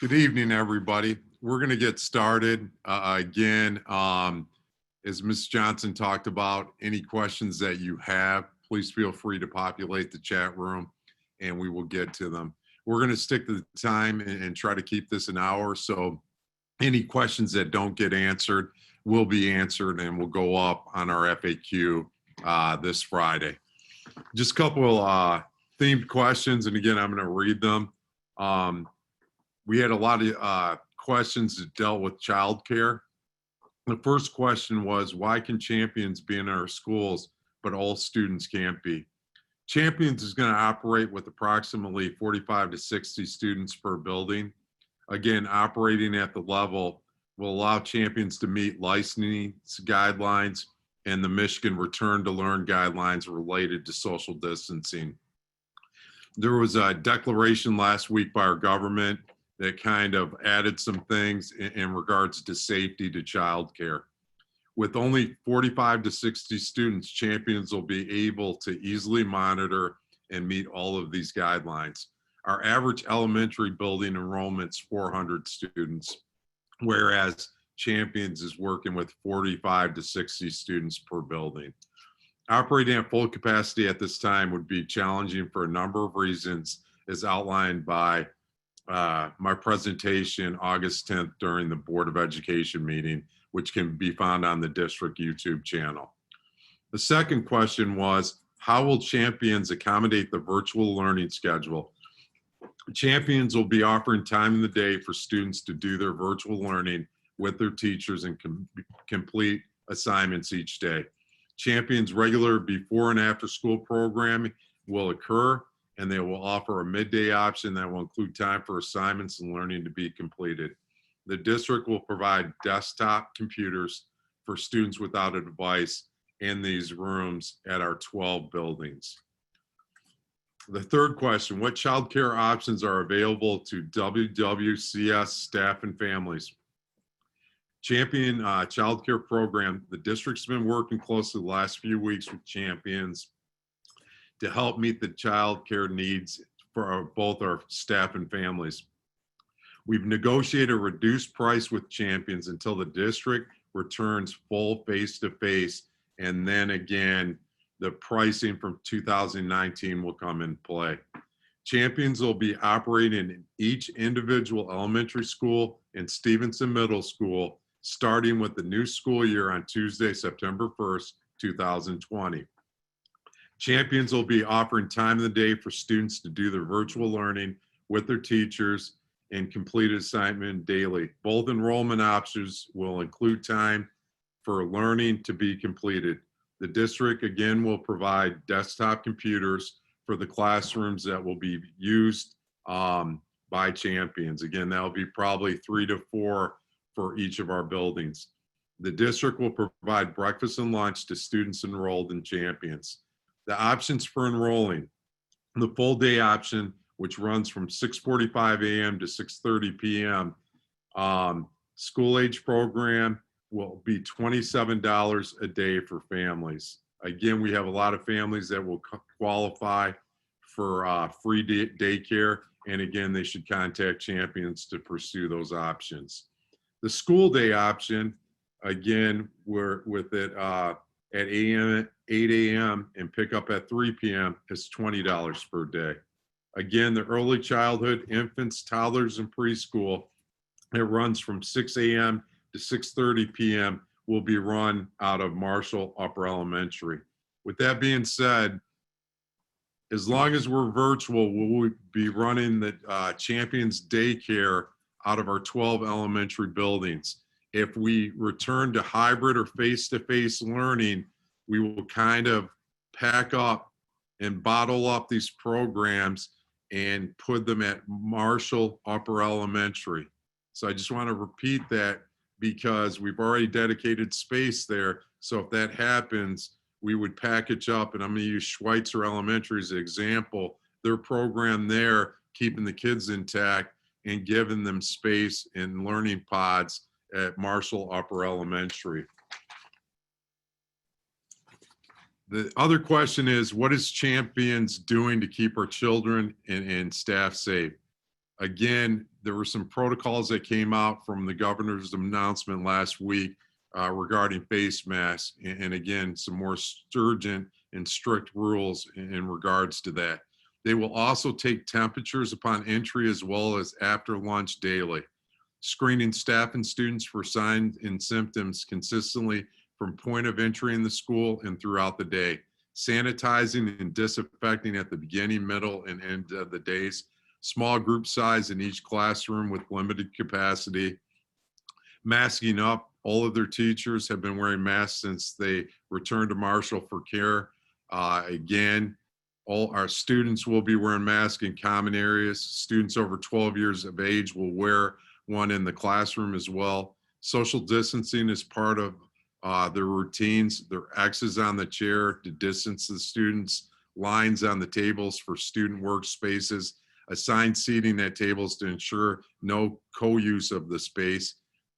Good evening, everybody. We're going to get started again. As Ms. Johnson talked about, any questions that you have, please feel free to populate the chat room and we will get to them. We're going to stick to the time and try to keep this an hour. So any questions that don't get answered will be answered and will go up on our FAQ this Friday. Just a couple themed questions. And again, I'm going to read them. We had a lot of questions that dealt with childcare. The first question was, why can champions be in our schools, but all students can't be? Champions is going to operate with approximately 45 to 60 students per building. Again, operating at the level will allow champions to meet licensing guidelines and the Michigan Return to Learn guidelines related to social distancing. There was a declaration last week by our government that kind of added some things in regards to safety to childcare. With only 45 to 60 students, champions will be able to easily monitor and meet all of these guidelines. Our average elementary building enrollment's 400 students, whereas champions is working with 45 to 60 students per building. Operating at full capacity at this time would be challenging for a number of reasons, as outlined by my presentation August 10th during the Board of Education meeting, which can be found on the district YouTube channel. The second question was, how will champions accommodate the virtual learning schedule? Champions will be offering time in the day for students to do their virtual learning with their teachers and complete assignments each day. Champions' regular before and after school programming will occur, and they will offer a midday option that will include time for assignments and learning to be completed. The district will provide desktop computers for students without a device in these rooms at our 12 buildings. The third question, what child care options are available to Wwcs staff and families? Champion Child Care Program, the district's been working closely the last few weeks with champions to help meet the child care needs for both our staff and families. We've negotiated a reduced price with champions until the district returns full face-to-face, and then again, the pricing from 2019 will come in play. Champions will be operating in each individual elementary school and Stevenson Middle School, starting with the new school year on Tuesday, September 1st, 2020. Champions will be offering time of the day for students to do their virtual learning with their teachers and complete assignment daily. Both enrollment options will include time for learning to be completed. The district again will provide desktop computers for the classrooms that will be used by champions. Again, that'll be probably 3 to 4 for each of our buildings. The district will provide breakfast and lunch to students enrolled in champions. The options for enrolling, the full day option, which runs from 6:45 a.m. to 6:30 p.m. School age program will be $27 a day for families. Again, we have a lot of families that will qualify for free daycare. And again, they should contact champions to pursue those options. The school day option, again, we're with it at 8 a.m. and pick up at 3 p.m. is $20 per day. Again, the early childhood, infants, toddlers, and preschool, it runs from 6 a.m. to 6:30 p.m. will be run out of Marshall Upper Elementary. With that being said, as long as we're virtual, we'll be running the Champions Daycare out of our 12 elementary buildings. If we return to hybrid or face-to-face learning, we will kind of pack up and bottle up these programs and put them at Marshall Upper Elementary. So I just want to repeat that because we've already dedicated space there. So if that happens, we would package up, and I'm going to use Schweitzer Elementary as an example, their program there, keeping the kids intact and giving them space in learning pods at Marshall Upper Elementary. The other question is, what is Champions doing to keep our children and staff safe? Again, there were some protocols that came out from the governor's announcement last week regarding face masks, and again, some more stringent and strict rules in regards to that. They will also take temperatures upon entry as well as after lunch daily, screening staff and students for signs and symptoms consistently from point of entry in the school and throughout the day, sanitizing and disinfecting at the beginning, middle, and end of the days, small group size in each classroom with limited capacity, masking up. All of their teachers have been wearing masks since they returned to Marshall for care. Again, all our students will be wearing masks in common areas. Students over 12 years of age will wear one in the classroom as well. Social distancing is part of their routines. There are X's on the chair to distance the students, lines on the tables for student workspaces, assigned seating at tables to ensure no co-use of the space.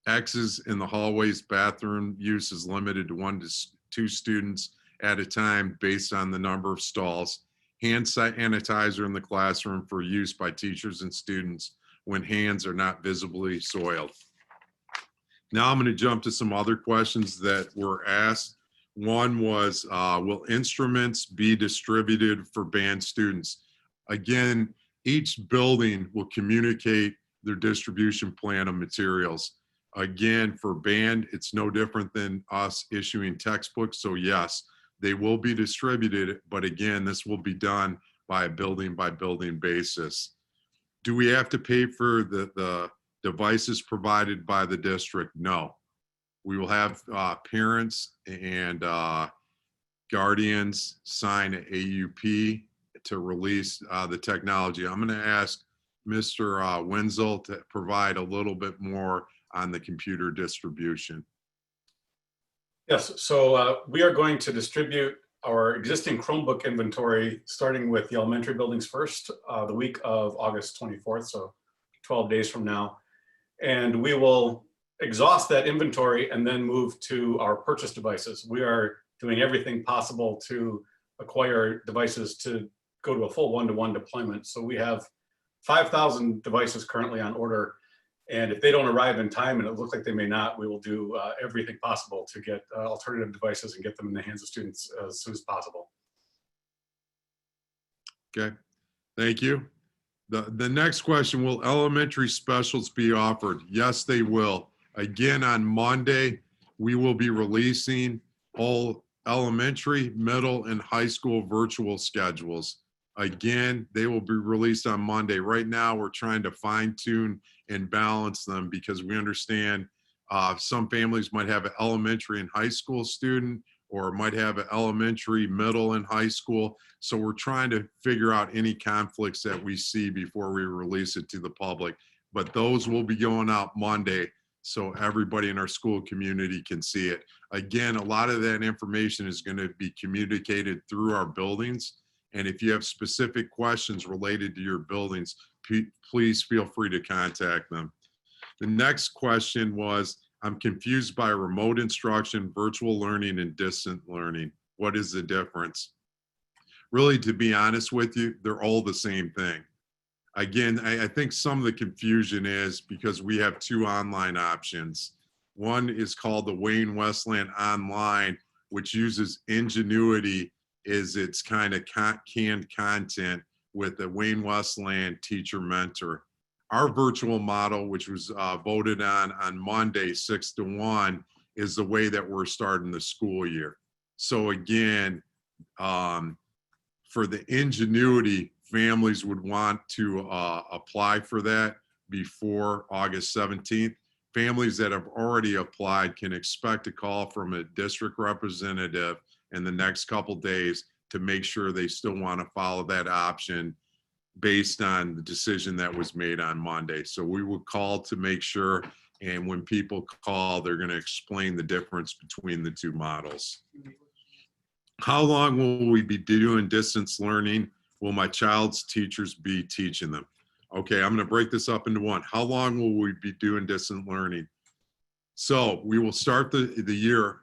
X's in the hallways. Bathroom use is limited to 1 to 2 students at a time based on the number of stalls. Hand sanitizer in the classroom for use by teachers and students when hands are not visibly soiled. Now I'm going to jump to some other questions that were asked. One was, will instruments be distributed for band students? Again, each building will communicate their distribution plan of materials. Again, for band, it's no different than us issuing textbooks. So yes, they will be distributed, but again, this will be done by a building basis. Do we have to pay for the devices provided by the district? No. We will have parents and guardians sign an AUP to release the technology. I'm going to ask Mr. Wenzel to provide a little bit more on the computer distribution. Yes, so we are going to distribute our existing Chromebook inventory, starting with the elementary buildings first, the week of August 24th, so 12 days from now. And we will exhaust that inventory and then move to our purchase devices. We are doing everything possible to acquire devices to go to a full one-to-one deployment. So we have 5,000 devices currently on order. And if they don't arrive in time, and it looks like they may not, we will do everything possible to get alternative devices and get them in the hands of students as soon as possible. Okay, thank you. The next question, will elementary specials be offered? Yes, they will. Again, on Monday, we will be releasing all elementary, middle, and high school virtual schedules. Again, they will be released on Monday. Right now, we're trying to fine tune and balance them because we understand some families might have an elementary and high school student or might have an elementary, middle, and high school. So we're trying to figure out any conflicts that we see before we release it to the public. But those will be going out Monday so everybody in our school community can see it. Again, a lot of that information is going to be communicated through our buildings. And if you have specific questions related to your buildings, please feel free to contact them. The next question was, I'm confused by remote instruction, virtual learning, and distant learning. What is the difference? Really, to be honest with you, they're all the same thing. Again, I think some of the confusion is because we have 2 online options. One is called the Wayne Westland Online, which uses Ingenuity as its kind of canned content with the Wayne Westland Teacher Mentor. Our virtual model, which was voted on Monday, 6-1, is the way that we're starting the school year. So again, for the Ingenuity, families would want to apply for that before August 17th. Families that have already applied can expect a call from a district representative in the next couple days to make sure they still want to follow that option based on the decision that was made on Monday. So we will call to make sure, and when people call, they're going to explain the difference between the 2 models. How long will we be doing distance learning? Will my child's teachers be teaching them? Okay, I'm going to break this up into 1. How long will we be doing distant learning? So we will start the year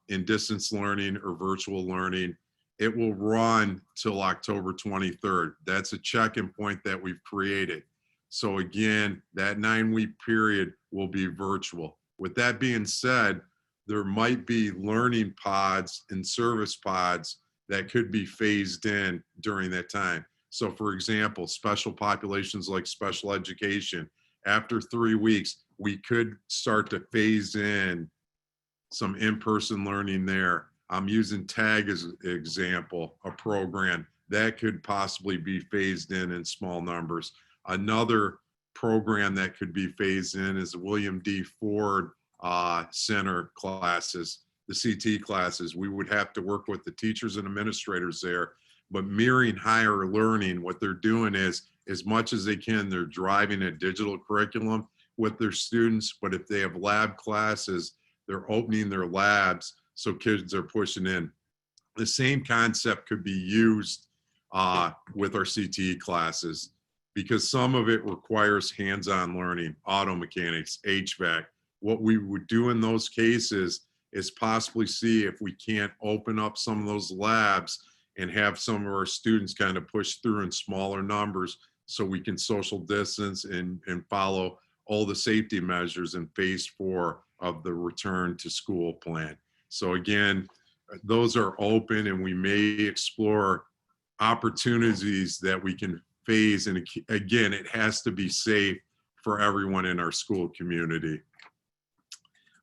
in distance learning or virtual learning. It will run till October 23rd. That's a check-in point that we've created. So again, that 9-week period will be virtual. With that being said, there might be learning pods and service pods that could be phased in during that time. So for example, special populations like special education, after 3 weeks, we could start to phase in some in-person learning there. I'm using TAG as an example, a program that could possibly be phased in small numbers. Another program that could be phased in is the William D. Ford Center classes, the CT classes. We would have to work with the teachers and administrators there, but mirroring higher learning, what they're doing is, as much as they can, they're driving a digital curriculum with their students, but if they have lab classes, they're opening their labs so kids are pushing in. The same concept could be used with our CTE classes, because some of it requires hands-on learning, auto mechanics, HVAC. What we would do in those cases is possibly see if we can't open up some of those labs and have some of our students kind of push through in smaller numbers so we can social distance and follow all the safety measures in phase 4 of the return to school plan. So again, those are open, and we may explore opportunities that we can phase. And again, it has to be safe for everyone in our school community.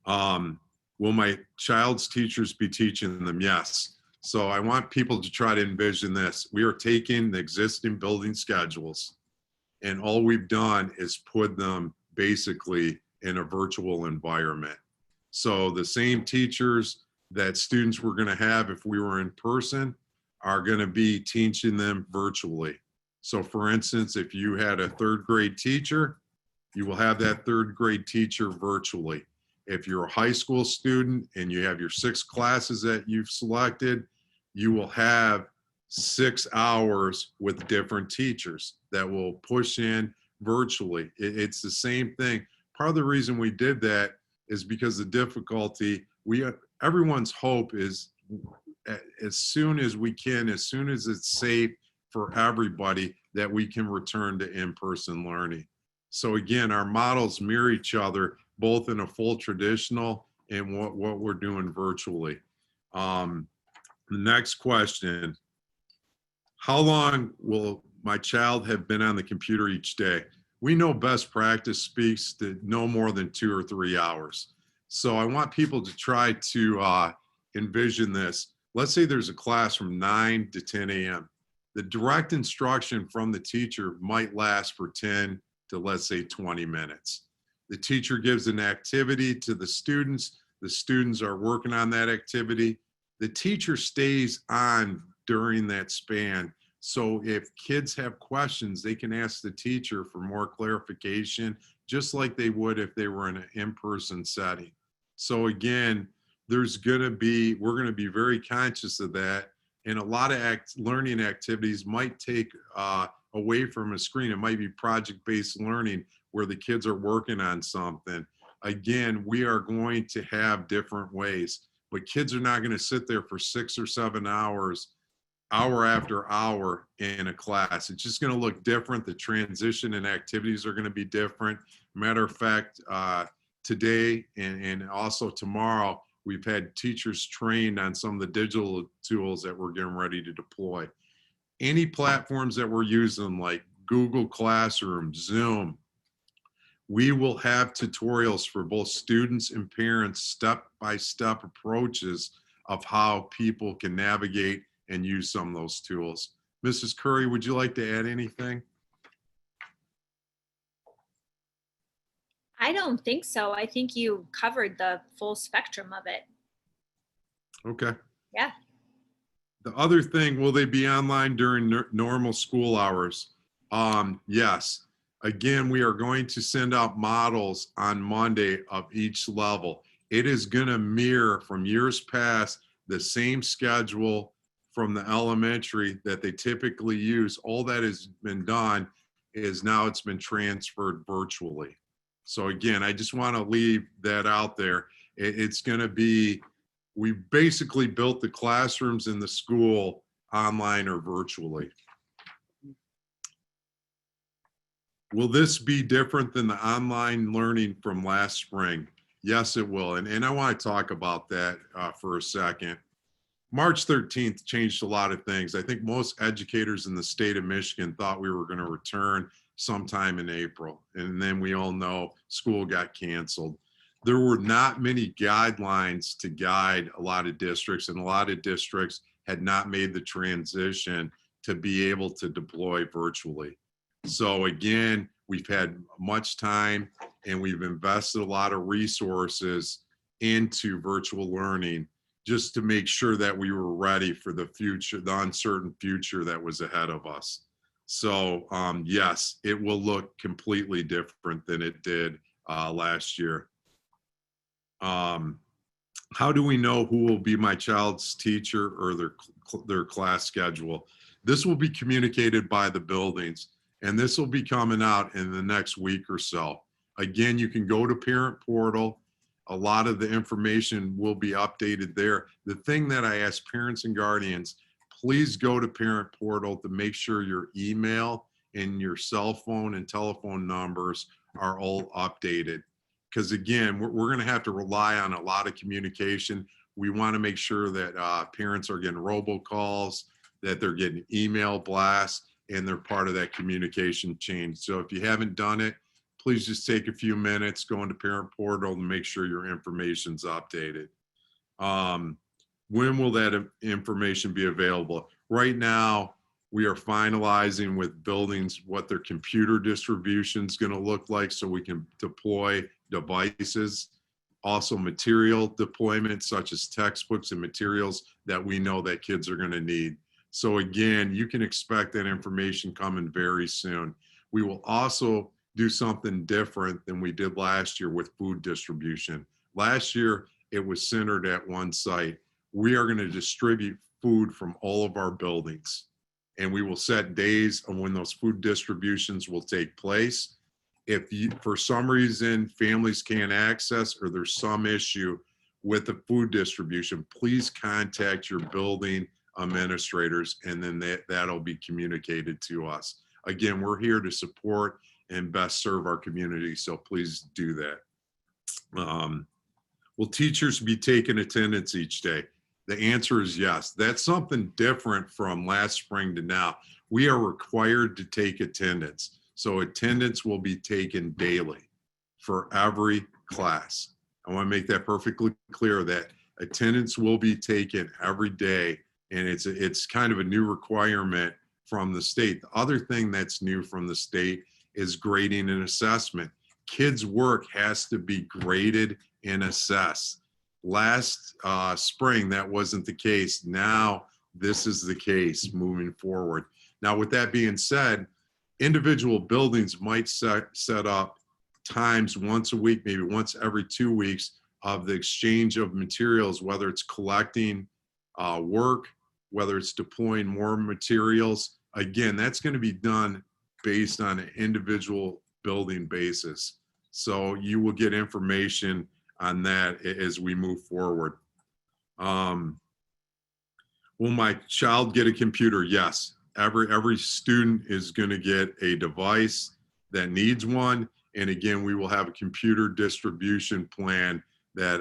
Will my child's teachers be teaching them? Yes. So I want people to try to envision this. We are taking the existing building schedules, and all we've done is put them basically in a virtual environment. So the same teachers that students were going to have if we were in person are going to be teaching them virtually. So for instance, if you had a 3rd grade teacher, you will have that 3rd grade teacher virtually. If you're a high school student and you have your 6 classes that you've selected, you will have 6 hours with different teachers that will push in virtually. It's the same thing. Part of the reason we did that is because the difficulty, everyone's hope is as soon as we can, as soon as it's safe for everybody, that we can return to in-person learning. So again, our models mirror each other, both in a full traditional and what we're doing virtually. The next question, how long will my child have been on the computer each day? We know best practice speaks to no more than 2 or 3 hours. So I want people to try to envision this. Let's say there's a class from 9 to 10 a.m. The direct instruction from the teacher might last for 10 to, let's say, 20 minutes. The teacher gives an activity to the students. The students are working on that activity. The teacher stays on during that span. So if kids have questions, they can ask the teacher for more clarification, just like they would if they were in an in-person setting. So again, we're going to be very conscious of that. And a lot of learning activities might take away from a screen. It might be project-based learning where the kids are working on something. Again, we are going to have different ways, but kids are not going to sit there for 6 or 7 hours, hour after hour in a class. It's just going to look different. The transition and activities are going to be different. Matter of fact, today and also tomorrow, we've had teachers trained on some of the digital tools that we're getting ready to deploy. Any platforms that we're using like Google Classroom, Zoom, we will have tutorials for both students and parents, step-by-step approaches of how people can navigate and use some of those tools. Mrs. Curry, would you like to add anything? I don't think so. I think you covered the full spectrum of it. Okay. Yeah. The other thing, will they be online during normal school hours? Yes. Again, we are going to send out models on Monday of each level. It is going to mirror from years past the same schedule from the elementary that they typically use. All that has been done is now it's been transferred virtually. So again, I just want to leave that out there. It's going to be, we basically built the classrooms in the school online or virtually. Will this be different than the online learning from last spring? Yes, it will. And I want to talk about that for a second. March 13th changed a lot of things. I think most educators in the state of Michigan thought we were going to return sometime in April. And then we all know school got canceled. There were not many guidelines to guide a lot of districts, and a lot of districts had not made the transition to be able to deploy virtually. So again, we've had much time and we've invested a lot of resources into virtual learning just to make sure that we were ready for the future, the uncertain future that was ahead of us. So yes, it will look completely different than it did last year. How do we know who will be my child's teacher or their class schedule? This will be communicated by the buildings, and this will be coming out in the next week or so. Again, you can go to Parent Portal. A lot of the information will be updated there. The thing that I ask parents and guardians, please go to Parent Portal to make sure your email and your cell phone and telephone numbers are all updated. Because again, we're going to have to rely on a lot of communication. We want to make sure that parents are getting robocalls, that they're getting email blasts, and they're part of that communication chain. So if you haven't done it, please just take a few minutes, go into Parent Portal and make sure your information's updated. When will that information be available? Right now, we are finalizing with buildings what their computer distribution is going to look like so we can deploy devices. Also material deployment such as textbooks and materials that we know that kids are going to need. So again, you can expect that information coming very soon. We will also do something different than we did last year with food distribution. Last year, it was centered at one site. We are going to distribute food from all of our buildings, and we will set days on when those food distributions will take place. If you, for some reason, families can't access or there's some issue with the food distribution, please contact your building administrators, and then that'll be communicated to us. Again, we're here to support and best serve our community, so please do that. Will teachers be taking attendance each day? The answer is yes. That's something different from last spring to now. We are required to take attendance. So attendance will be taken daily for every class. I want to make that perfectly clear that attendance will be taken every day, and it's kind of a new requirement from the state. The other thing that's new from the state is grading and assessment. Kids' work has to be graded and assessed. Last spring, that wasn't the case. Now, this is the case moving forward. Now, with that being said, individual buildings might set up times once a week, maybe once every 2 weeks, of the exchange of materials, whether it's collecting work, whether it's deploying more materials. Again, that's going to be done based on an individual building basis. So you will get information on that as we move forward. Will my child get a computer? Yes. Every student is going to get a device that needs one. And again, we will have a computer distribution plan that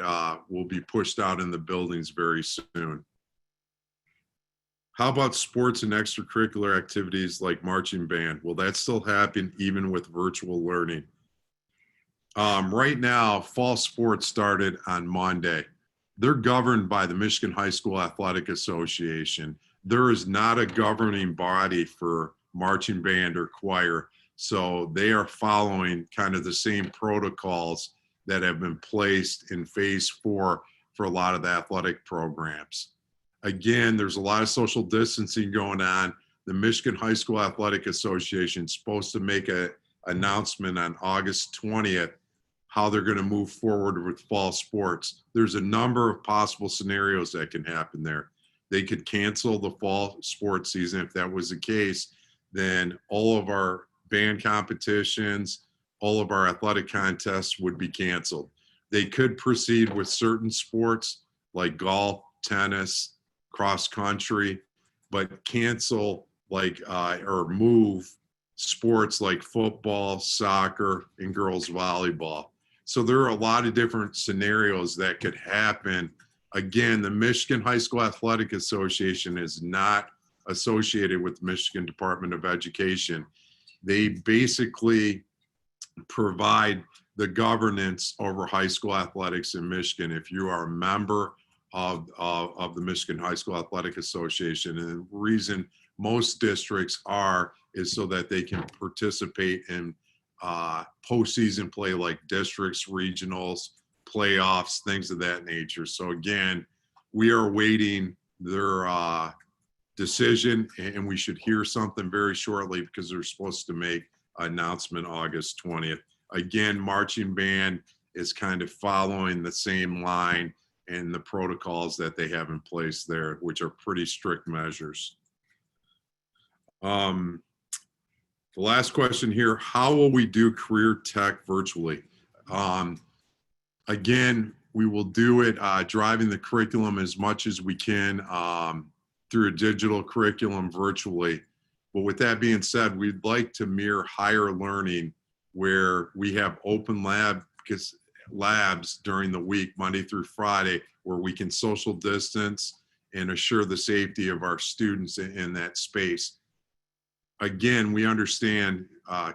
will be pushed out in the buildings very soon. How about sports and extracurricular activities like marching band? Will that still happen even with virtual learning? Right now, fall sports started on Monday. They're governed by the Michigan High School Athletic Association. There is not a governing body for marching band or choir, so they are following kind of the same protocols that have been placed in phase 4 for a lot of the athletic programs. Again, there's a lot of social distancing going on. The Michigan High School Athletic Association is supposed to make an announcement on August 20th how they're going to move forward with fall sports. There's a number of possible scenarios that can happen there. They could cancel the fall sports season. If that was the case, then all of our band competitions, all of our athletic contests would be canceled. They could proceed with certain sports like golf, tennis, cross country, but cancel like or move sports like football, soccer, and girls volleyball. So there are a lot of different scenarios that could happen. Again, the Michigan High School Athletic Association is not associated with the Michigan Department of Education. They basically provide the governance over high school athletics in Michigan. If you are a member of the Michigan High School Athletic Association, and the reason most districts are is so that they can participate in postseason play like districts, regionals, playoffs, things of that nature. So again, we are awaiting their decision, and we should hear something very shortly because they're supposed to make an announcement August 20th. Again, marching band is kind of following the same line and the protocols that they have in place there, which are pretty strict measures. The last question here, how will we do career tech virtually? Again, we will do it driving the curriculum as much as we can through a digital curriculum virtually. But with that being said, we'd like to mirror higher learning where we have open labs during the week, Monday through Friday, where we can social distance and assure the safety of our students in that space. Again, we understand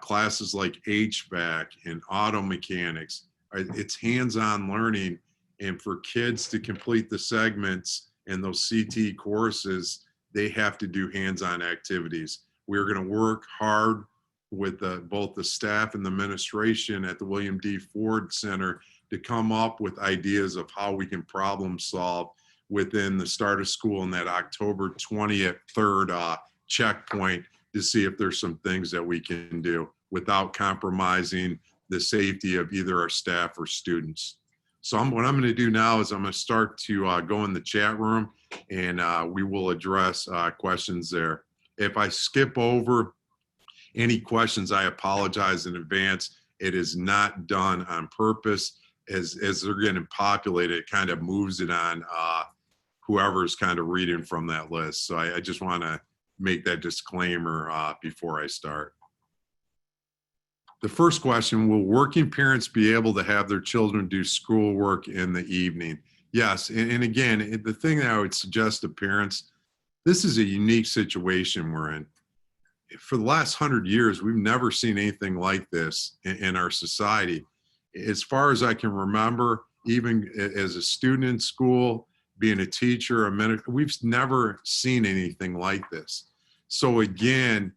classes like HVAC and auto mechanics, it's hands-on learning, and for kids to complete the segments and those CT courses, they have to do hands-on activities. We're going to work hard with both the staff and the administration at the William D. Ford Center to come up with ideas of how we can problem solve within the start of school in that October 20th, 3rd checkpoint to see if there's some things that we can do without compromising the safety of either our staff or students. So what I'm going to do now is I'm going to start to go in the chat room, and we will address questions there. If I skip over any questions, I apologize in advance. It is not done on purpose. As they're getting populated, it kind of moves it on whoever's kind of reading from that list. So I just want to make that disclaimer before I start. The first question, will working parents be able to have their children do schoolwork in the evening? Yes, and again, the thing that I would suggest to parents, this is a unique situation we're in. For the last 100 years, we've never seen anything like this in our society. As far as I can remember, even as a student in school, being a teacher, we've never seen anything like this. So again,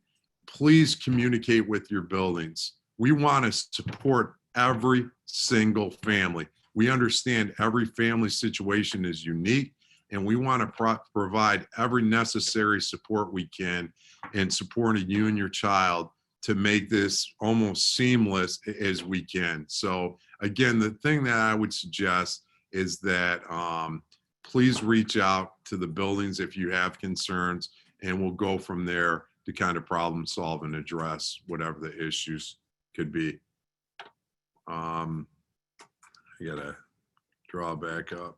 please communicate with your buildings. We want to support every single family. We understand every family situation is unique, and we want to provide every necessary support we can in supporting you and your child to make this almost seamless as we can. So again, the thing that I would suggest is that please reach out to the buildings if you have concerns, and we'll go from there to kind of problem solve and address whatever the issues could be. I gotta draw back up.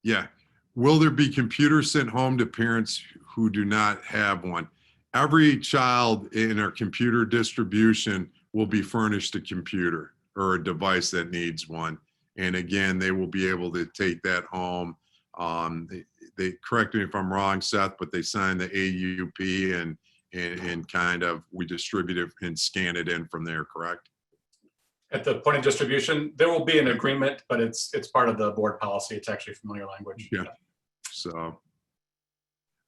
Yeah. Will there be computers sent home to parents who do not have one? Every child in our computer distribution will be furnished a computer or a device that needs one. And again, they will be able to take that home. They correct me if I'm wrong, Seth, but they sign the AUP and kind of we distribute it and scan it in from there, correct? At the point of distribution, there will be an agreement, but it's part of the board policy. It's actually familiar language. Yeah. So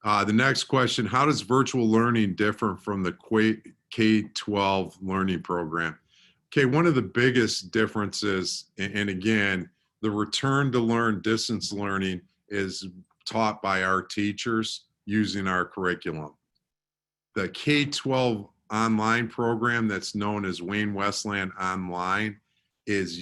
the next question, how does virtual learning differ from the Quake K-12 learning program? Okay, one of the biggest differences, and again, the return to learn distance learning is taught by our teachers using our curriculum. The K-12 online program that's known as Wayne Westland Online is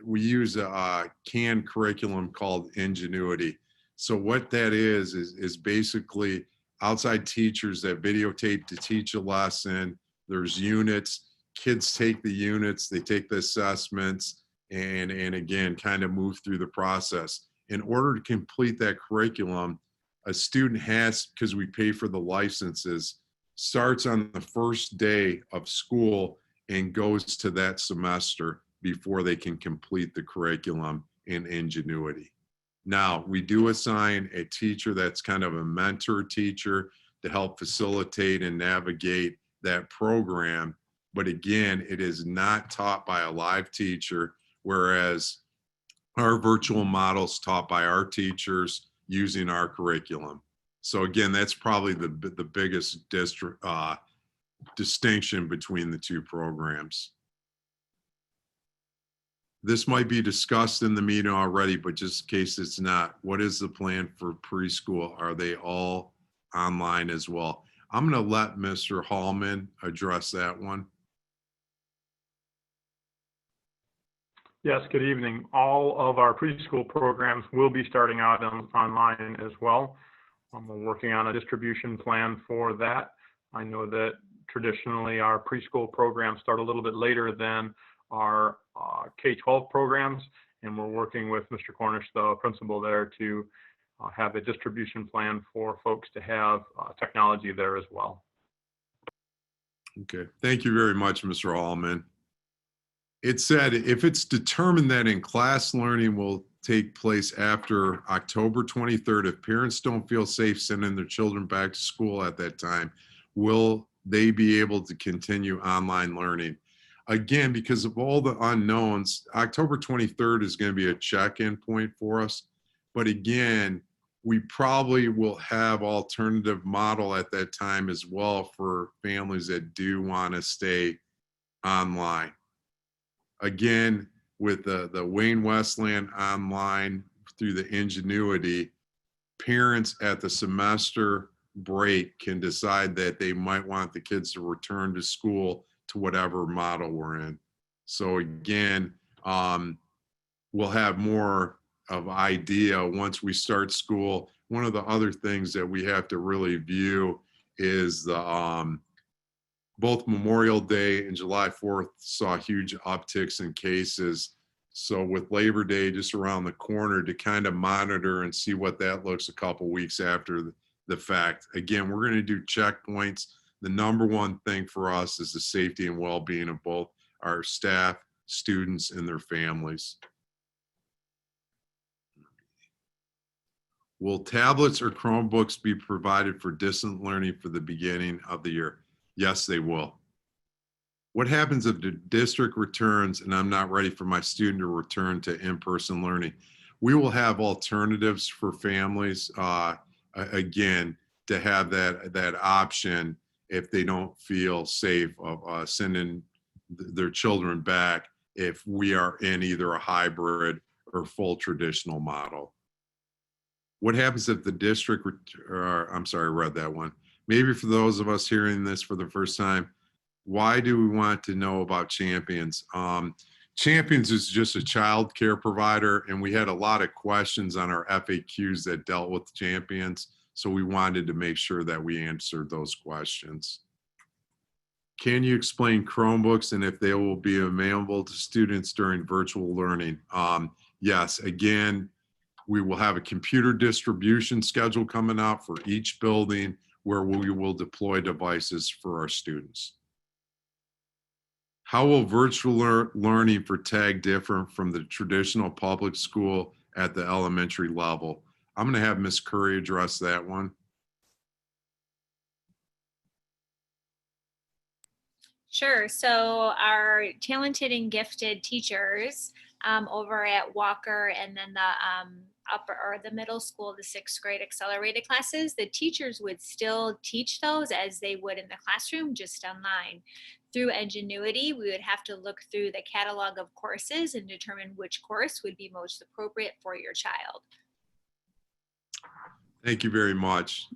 we use a canned curriculum called Ingenuity. So what that is basically outside teachers that videotape to teach a lesson. There's units, kids take the units, they take the assessments, and again, kind of move through the process. In order to complete that curriculum, a student has, because we pay for the licenses, starts on the first day of school and goes to that semester before they can complete the curriculum in Ingenuity. Now, we do assign a teacher that's kind of a mentor teacher to help facilitate and navigate that program. But again, it is not taught by a live teacher, whereas our virtual models taught by our teachers using our curriculum. So again, that's probably the biggest distinction between the two programs. This might be discussed in the meeting already, but just in case it's not, what is the plan for preschool? Are they all online as well? I'm going to let Mr. Hallman address that one. Yes, good evening. All of our preschool programs will be starting out online as well. We're working on a distribution plan for that. I know that traditionally our preschool programs start a little bit later than our K-12 programs, and we're working with Mr. Cornish, the principal there, to have a distribution plan for folks to have technology there as well. Okay, thank you very much, Mr. Hallman. It said if it's determined that in-class learning will take place after October 23rd, if parents don't feel safe sending their children back to school at that time, will they be able to continue online learning? Again, because of all the unknowns, October 23rd is going to be a check-in point for us. But again, we probably will have alternative model at that time as well for families that do want to stay online. Again, with the Wayne Westland online through the Ingenuity, parents at the semester break can decide that they might want the kids to return to school to whatever model we're in. So again, we'll have more of idea once we start school. One of the other things that we have to really view is the both Memorial Day and July 4th saw huge upticks in cases. So with Labor Day just around the corner, to kind of monitor and see what that looks a couple weeks after the fact. Again, we're going to do checkpoints. The number one thing for us is the safety and well-being of both our staff, students, and their families. Will tablets or Chromebooks be provided for distant learning for the beginning of the year? Yes, they will. What happens if the district returns and I'm not ready for my student to return to in-person learning? We will have alternatives for families, again, to have that option if they don't feel safe of sending their children back if we are in either a hybrid or full traditional model. What happens if the district, I'm sorry, I read that one. Maybe for those of us hearing this for the first time, why do we want to know about Champions? Champions is just a child care provider, and we had a lot of questions on our FAQs that dealt with Champions, so we wanted to make sure that we answered those questions. Can you explain Chromebooks and if they will be available to students during virtual learning? Yes, again, we will have a computer distribution schedule coming out for each building where we will deploy devices for our students. How will virtual learning for TAG differ from the traditional public school at the elementary level? I'm going to have Ms. Curry address that one. Sure. So our talented and gifted teachers over at Walker and then the upper or the middle school, the 6th grade accelerated classes, the teachers would still teach those as they would in the classroom, just online. Through Ingenuity, we would have to look through the catalog of courses and determine which course would be most appropriate for your child. Thank you very much.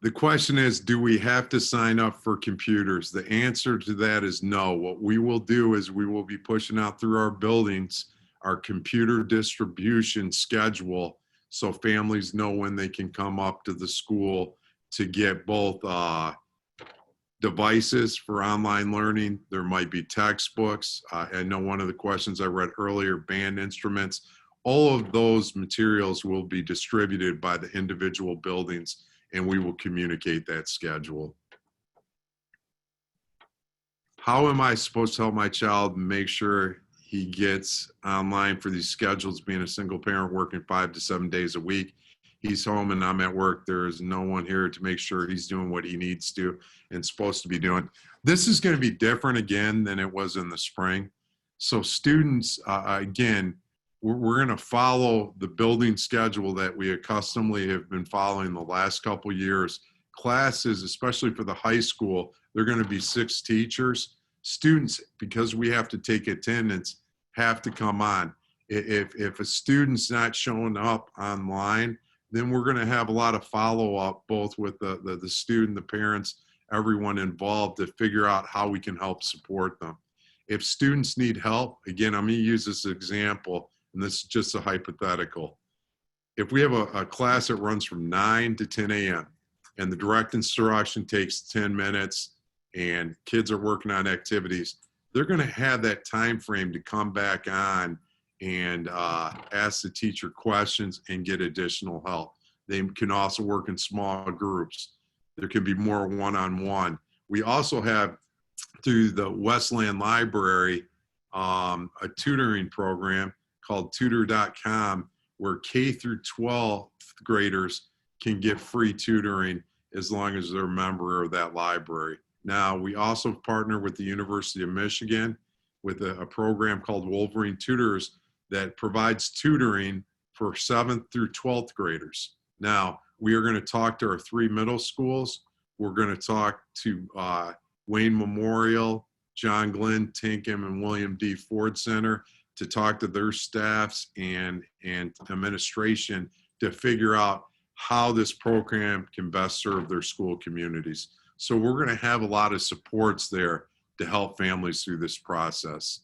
The question is, do we have to sign up for computers? The answer to that is no. What we will do is we will be pushing out through our buildings our computer distribution schedule so families know when they can come up to the school to get both devices for online learning. There might be textbooks. I know one of the questions I read earlier, band instruments, All of those materials will be distributed by the individual buildings, and we will communicate that schedule. How am I supposed to help my child make sure he gets online for these schedules, being a single parent working 5 to 7 days a week? He's home and I'm at work. There is no one here to make sure he's doing what he needs to and supposed to be doing. This is going to be different again than it was in the spring. So students, again, we're going to follow the building schedule that we accustomedly have been following the last couple years. Classes, especially for the high school, they're going to be 6 teachers. Students, because we have to take attendance, have to come on. If a student's not showing up online, then we're going to have a lot of follow-up, both with the student, the parents, everyone involved, to figure out how we can help support them. If students need help, again, I'm going to use this example, and this is just a hypothetical. If we have a class that runs from 9 to 10 a.m. and the direct instruction takes 10 minutes and kids are working on activities, they're going to have that time frame to come back on and ask the teacher questions and get additional help. They can also work in small groups. There can be more one-on-one. We also have, through the Westland Library, a tutoring program called tutor.com, where K through 12th graders can get free tutoring as long as they're a member of that library. Now, we also partner with the University of Michigan with a program called Wolverine Tutors that provides tutoring for 7th through 12th graders. Now, we are going to talk to our 3 middle schools. We're going to talk to Wayne Memorial, John Glenn, Tinkham, and William D. Ford Center to talk to their staffs and administration to figure out how this program can best serve their school communities. So we're going to have a lot of supports there to help families through this process.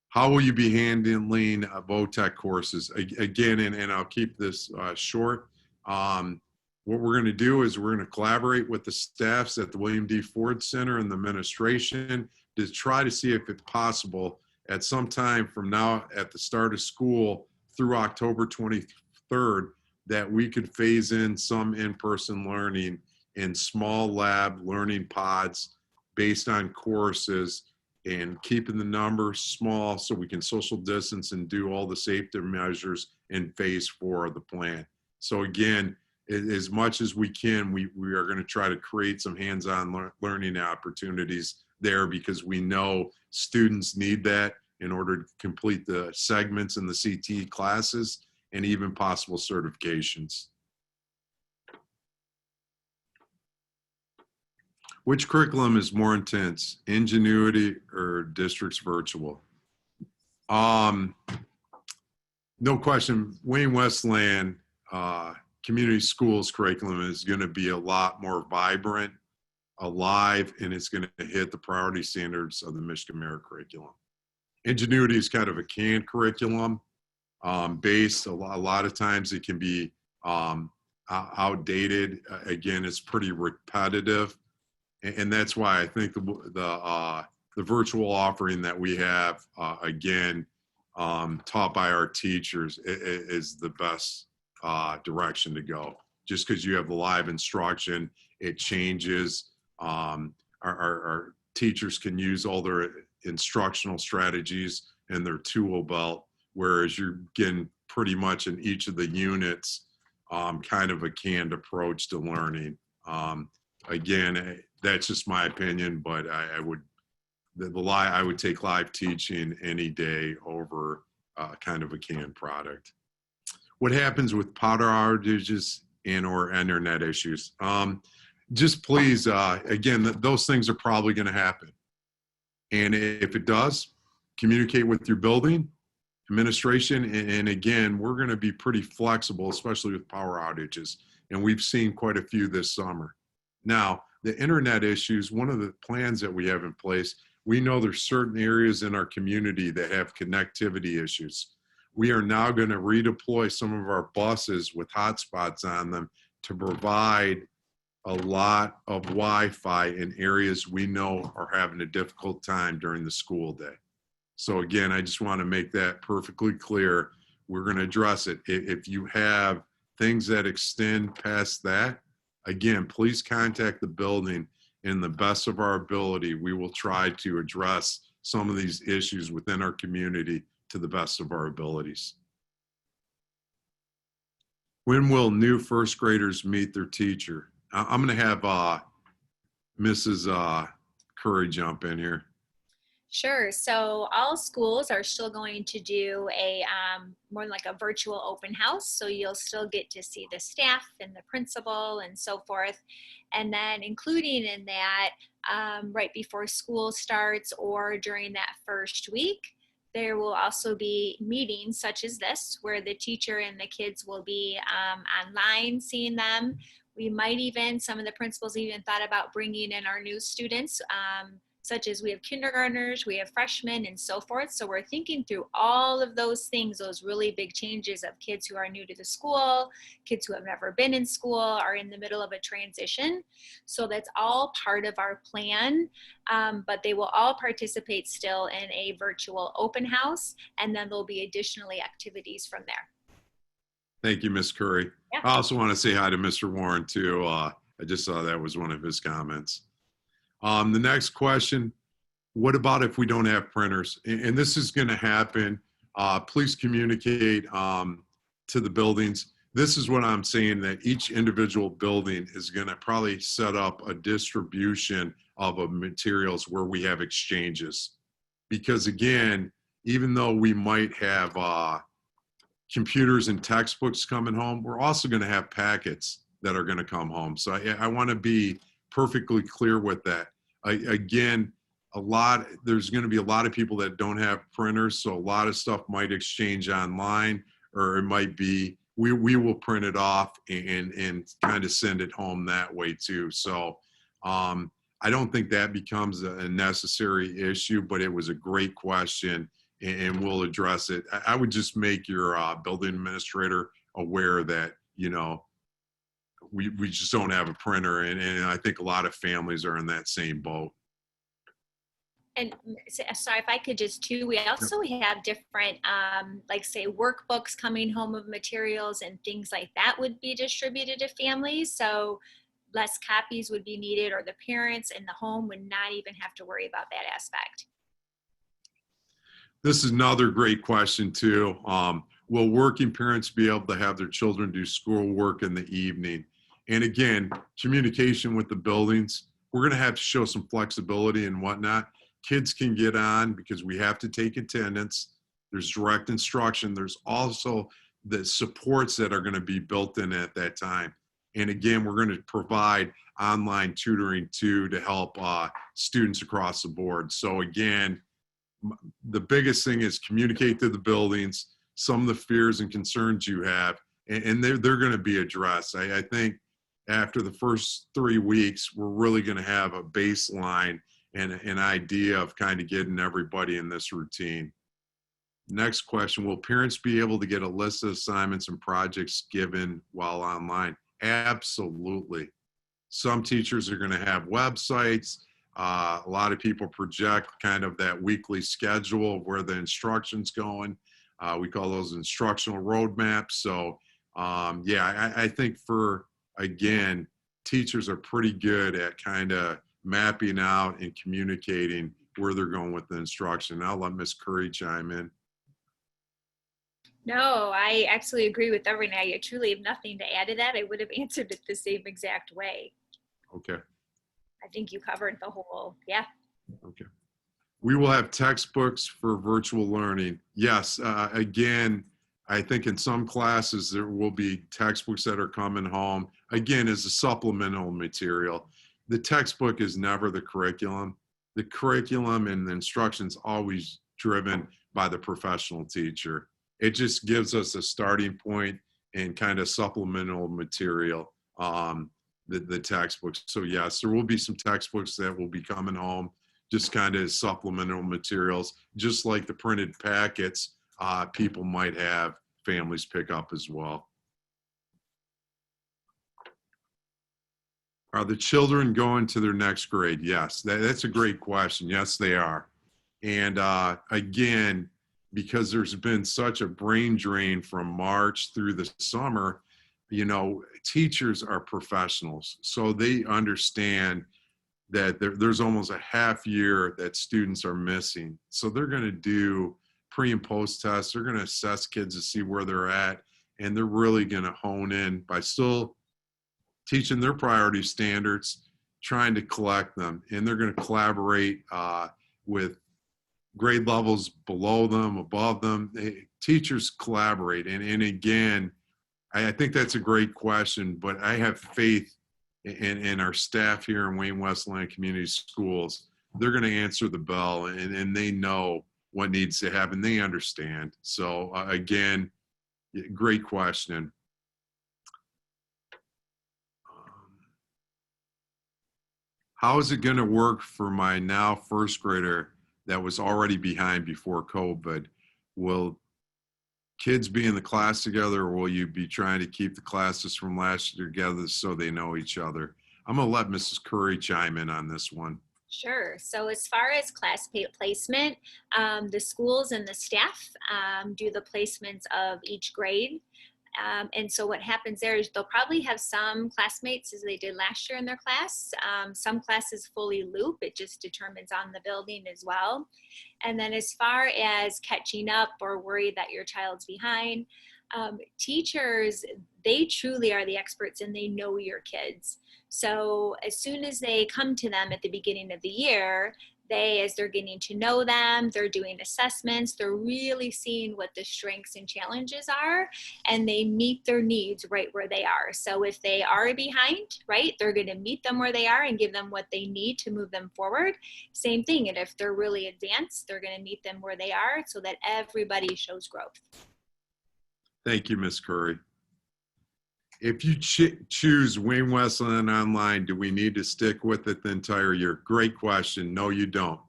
How will you be handling VOTEC courses? Again, and I'll keep this short. What we're going to do is we're going to collaborate with the staffs at the William D. Ford Center and the administration to try to see if it's possible at some time from now at the start of school through October 23rd that we could phase in some in-person learning in small lab learning pods based on courses, and keeping the numbers small so we can social distance and do all the safety measures in phase 4 of the plan. So again, as much as we can, we are going to try to create some hands-on learning opportunities there, because we know students need that in order to complete the segments in the CT classes and even possible certifications. Which curriculum is more intense, Ingenuity or District's virtual? No question, Wayne Westland Community Schools curriculum is going to be a lot more vibrant, alive, and it's going to hit the priority standards of the Michigan Merit curriculum. Ingenuity is kind of a canned curriculum based. A lot of times it can be outdated. Again, it's pretty repetitive. And that's why I think the virtual offering that we have, again, taught by our teachers, is the best direction to go. Just because you have the live instruction, it changes. Our teachers can use all their instructional strategies in their tool belt, whereas you're getting pretty much in each of the units kind of a canned approach to learning. Again, that's just my opinion, but I would take live teaching any day over kind of a canned product. What happens with power outages and or internet issues? Just please, again, those things are probably going to happen. And if it does, communicate with your building administration. And again, we're going to be pretty flexible, especially with power outages. And we've seen quite a few this summer. Now, the internet issues, one of the plans that we have in place, we know there's certain areas in our community that have connectivity issues. We are now going to redeploy some of our buses with hotspots on them to provide a lot of Wi-Fi in areas we know are having a difficult time during the school day. So again, I just want to make that perfectly clear. we're going to address it. If you have things that extend past that, again, please contact the building. In the best of our ability, we will try to address some of these issues within our community to the best of our abilities. When will new first graders meet their teacher? I'm going to have Mrs. Curry jump in here. Sure. So all schools are still going to do a more like a virtual open house. So you'll still get to see the staff and the principal and so forth. And then including in that, right before school starts or during that first week, there will also be meetings such as this, where the teacher and the kids will be online seeing them. We might even, some of the principals even thought about bringing in our new students, such as we have kindergartners, we have freshmen and so forth. So we're thinking through all of those things, those really big changes of kids who are new to the school, kids who have never been in school, are in the middle of a transition. So that's all part of our plan, but they will all participate still in a virtual open house, and then there'll be additionally activities from there. Thank you, Ms. Curry. Yeah. I also want to say hi to Mr. Warren too. I just saw that was one of his comments. The next question, what about if we don't have printers? And this is going to happen. Please communicate to the buildings. This is what I'm saying, that each individual building is going to probably set up a distribution of materials where we have exchanges. Because again, even though we might have computers and textbooks coming home, we're also going to have packets that are going to come home. So I want to be perfectly clear with that. Again, there's going to be a lot of people that don't have printers, so a lot of stuff might exchange online, or it might be, we will print it off and kind of send it home that way too. So I don't think that becomes a necessary issue, but it was a great question and we'll address it. I would just make your building administrator aware that, you know, we just don't have a printer, and I think a lot of families are in that same boat. And sorry, if I could just too, we also have different, like say workbooks coming home of materials and things like that would be distributed to families. So less copies would be needed, or the parents in the home would not even have to worry about that aspect. This is another great question too. Will working parents be able to have their children do schoolwork in the evening? And again, communication with the buildings, we're going to have to show some flexibility and whatnot. Kids can get on because we have to take attendance. There's direct instruction. There's also the supports that are going to be built in at that time. And again, we're going to provide online tutoring too to help students across the board. So again, the biggest thing is communicate to the buildings some of the fears and concerns you have, and they're going to be addressed. I think after the first 3 weeks, we're really going to have a baseline and an idea of kind of getting everybody in this routine. Next question, will parents be able to get a list of assignments and projects given while online? Absolutely. Some teachers are going to have websites. A lot of people project kind of that weekly schedule of where the instruction's going. We call those instructional roadmaps. So yeah, I think again, teachers are pretty good at kind of mapping out and communicating where they're going with the instruction. I'll let Ms. Curry chime in. No, I absolutely agree with everything. I truly have nothing to add to that. I would have answered it the same exact way. Okay. I think you covered the whole, yeah. Okay. We will have textbooks for virtual learning. Yes, again, I think in some classes there will be textbooks that are coming home, again, as a supplemental material. The textbook is never the curriculum. The curriculum and the instruction's always driven by the professional teacher. It just gives us a starting point and kind of supplemental material, the textbooks. So yes, there will be some textbooks that will be coming home, just kind of supplemental materials, just like the printed packets people might have families pick up as well. Are the children going to their next grade? Yes, that's a great question. Yes, they are. And again, because there's been such a brain drain from March through the summer. You know, teachers are professionals, so they understand that there's almost a half year that students are missing. So they're going to do pre and post tests. They're going to assess kids to see where they're at. And they're really going to hone in by still teaching their priority standards, trying to collect them. And they're going to collaborate with grade levels below them, above them. Teachers collaborate. And again, I think that's a great question, but I have faith in our staff here in Wayne Westland Community Schools. They're going to answer the bell, and they know what needs to happen. They understand. So again, great question. How is it going to work for my now first grader that was already behind before COVID? Will kids be in the class together, or will you be trying to keep the classes from last year together so they know each other? I'm going to let Mrs. Curry chime in on this one. Sure. So as far as class placement, the schools and the staff do the placements of each grade. And so what happens there is they'll probably have some classmates as they did last year in their class. Some classes fully loop. It just determines on the building as well. And then as far as catching up or worried that your child's behind, teachers, they truly are the experts and they know your kids. So as soon as they come to them at the beginning of the year, as they're getting to know them, they're doing assessments, they're really seeing what the strengths and challenges are, and they meet their needs right where they are. So if they are behind, right, they're going to meet them where they are and give them what they need to move them forward. Same thing, and if they're really advanced, they're going to meet them where they are so that everybody shows growth. Thank you, Ms. Curry. If you choose Wayne Westland Online, do we need to stick with it the entire year? Great question. No, you don't.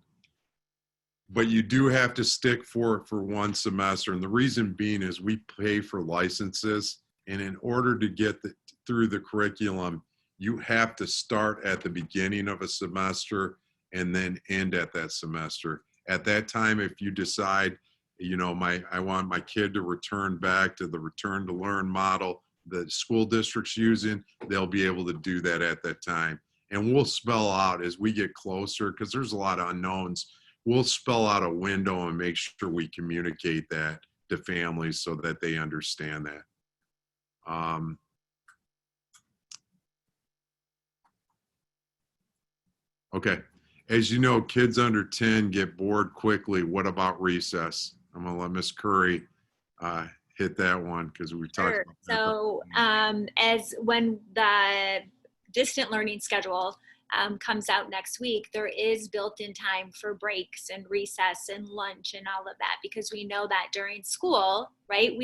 But you do have to stick for one semester. And the reason being is we pay for licenses. And in order to get through the curriculum, you have to start at the beginning of a semester and then end at that semester. At that time, if you decide, you know, I want my kid to return back to the return to learn model the school district's using, they'll be able to do that at that time. And we'll spell out as we get closer, because there's a lot of unknowns, we'll spell out a window and make sure we communicate that to families so that they understand that. Okay, as you know, kids under 10 get bored quickly. What about recess? I'm gonna let Ms. Curry hit that one because we talked about that. So as when the distant learning schedule comes out next week, there is built-in time for breaks and recess and lunch and all of that, because we know that during school, right,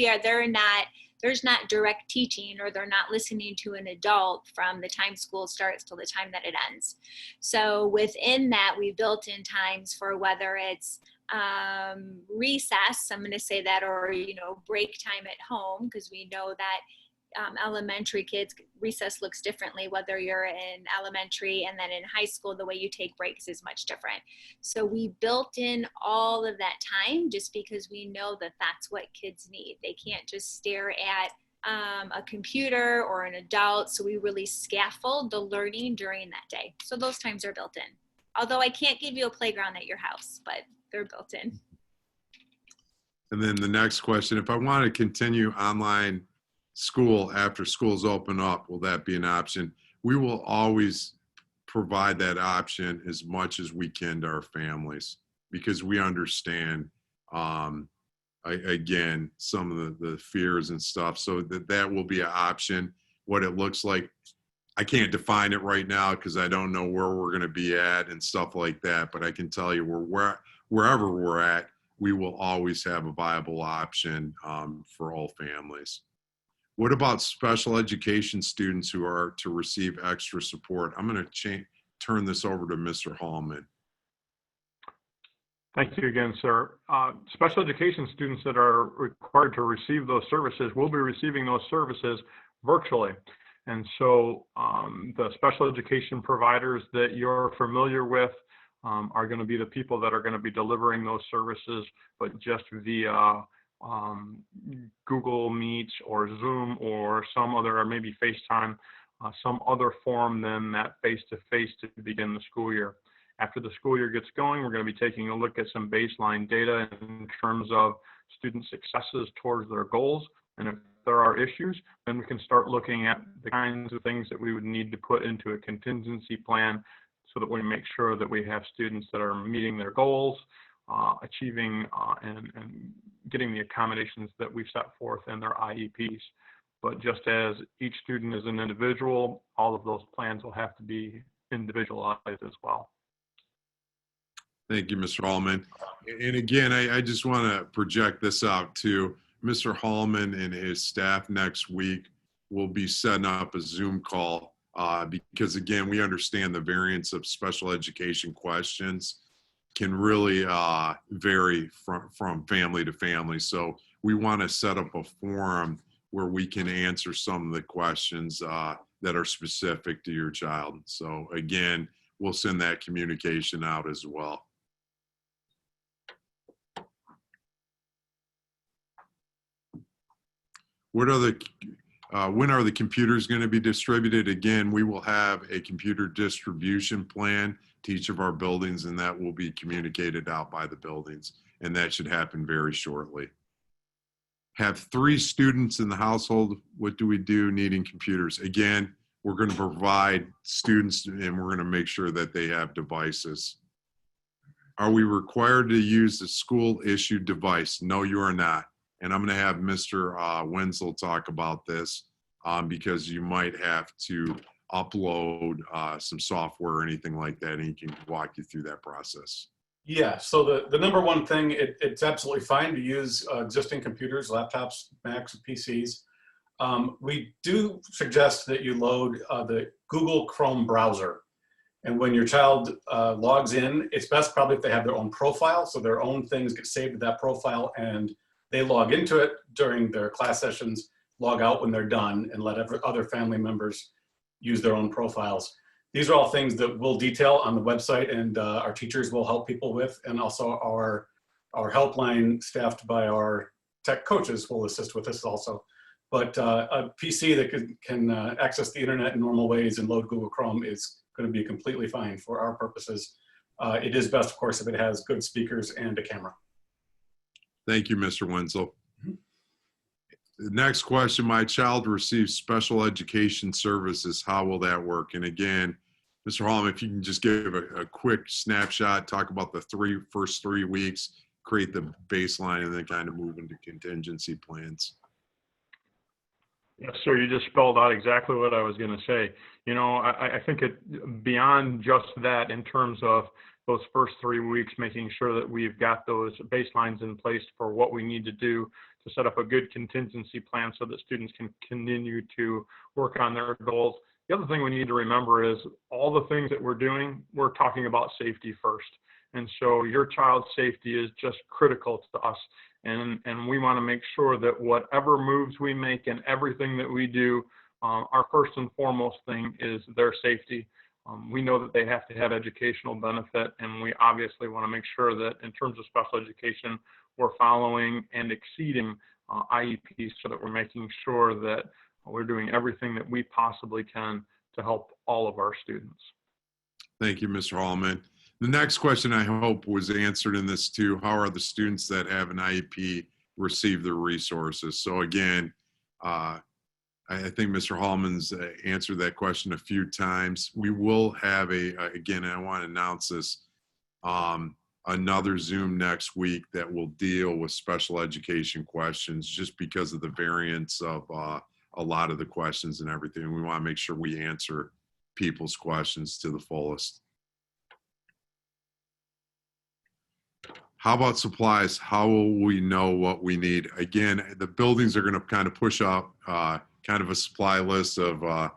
there's not direct teaching, or they're not listening to an adult from the time school starts till the time that it ends. So within that, we built in times for whether it's recess, I'm going to say that, or, you know, break time at home, because we know that elementary kids, recess looks differently, whether you're in elementary, and then in high school, the way you take breaks is much different. So we built in all of that time just because we know that that's what kids need. They can't just stare at a computer or an adult. So we really scaffold the learning during that day. So those times are built in. Although I can't give you a playground at your house, but they're built in. And then the next question, if I want to continue online school after schools open up, will that be an option? We will always provide that option as much as we can to our families, because we understand, again, some of the fears and stuff. So that will be an option. What it looks like, I can't define it right now because I don't know where we're going to be at and stuff like that. But I can tell you wherever we're at, we will always have a viable option for all families. What about special education students who are to receive extra support? I'm going to turn this over to Mr. Hallman. Thank you again, sir. Special education students that are required to receive those services will be receiving those services virtually. And so the special education providers that you're familiar with are going to be the people that are going to be delivering those services, but just via Google Meets or Zoom or some other, or maybe FaceTime, some other form than that face-to-face to begin the school year. After the school year gets going, we're going to be taking a look at some baseline data in terms of student successes towards their goals. And if there are issues, then we can start looking at the kinds of things that we would need to put into a contingency plan so that we make sure that we have students that are meeting their goals, achieving and getting the accommodations that we've set forth in their IEPs. But just as each student is an individual, all of those plans will have to be individualized as well. Thank you, Mr. Hallman. And again, I just want to project this out too. Mr. Hallman and his staff next week will be setting up a Zoom call because again, we understand the variance of special education questions can really vary from family to family. So we want to set up a forum where we can answer some of the questions that are specific to your child. So again, we'll send that communication out as well. What are the, when are the computers going to be distributed? Again, we will have a computer distribution plan to each of our buildings, and that will be communicated out by the buildings, and that should happen very shortly. Have 3 students in the household. What do we do needing computers? Again, we're going to provide students and we're going to make sure that they have devices. Are we required to use the school issued device? No, you are not. And I'm going to have Mr. Wenzel talk about this because you might have to upload some software or anything like that, and he can walk you through that process. Yeah, so the number one thing, it's absolutely fine to use existing computers, laptops, Macs, PCs. We do suggest that you load the Google Chrome browser. And when your child logs in, it's best probably if they have their own profile, so their own things get saved to that profile, and they log into it during their class sessions, log out when they're done, and let other family members use their own profiles. These are all things that we'll detail on the website, and our teachers will help people with, and also our helpline staffed by our tech coaches will assist with this also. But a PC that can access the internet in normal ways and load Google Chrome is going to be completely fine for our purposes. It is best, of course, if it has good speakers and a camera. Thank you, Mr. Wenzel. The next question, my child receives special education services. How will that work? And again, Mr. Hallman, if you can just give a quick snapshot, talk about the first 3 weeks, create the baseline, and then kind of move into contingency plans. Yes, sir. You just spelled out exactly what I was going to say. You know, I think it beyond just that, in terms of those first 3 weeks, making sure that we've got those baselines in place for what we need to do to set up a good contingency plan so that students can continue to work on their goals. The other thing we need to remember is all the things that we're doing, we're talking about safety first. And so your child's safety is just critical to us. And we want to make sure that whatever moves we make and everything that we do, our first and foremost thing is their safety. We know that they have to have educational benefit, and we obviously want to make sure that in terms of special education, we're following and exceeding IEPs so that we're making sure that we're doing everything that we possibly can to help all of our students. Thank you, Mr. Hallman. The next question I hope was answered in this too. How are the students that have an IEP receive the resources? So again, I think Mr. Hallman's answered that question a few times. We will have again, I want to announce this, another Zoom next week that will deal with special education questions just because of the variance of a lot of the questions and everything. We want to make sure we answer people's questions to the fullest. How about supplies? How will we know what we need? Again, the buildings are going to kind of push out kind of a supply list of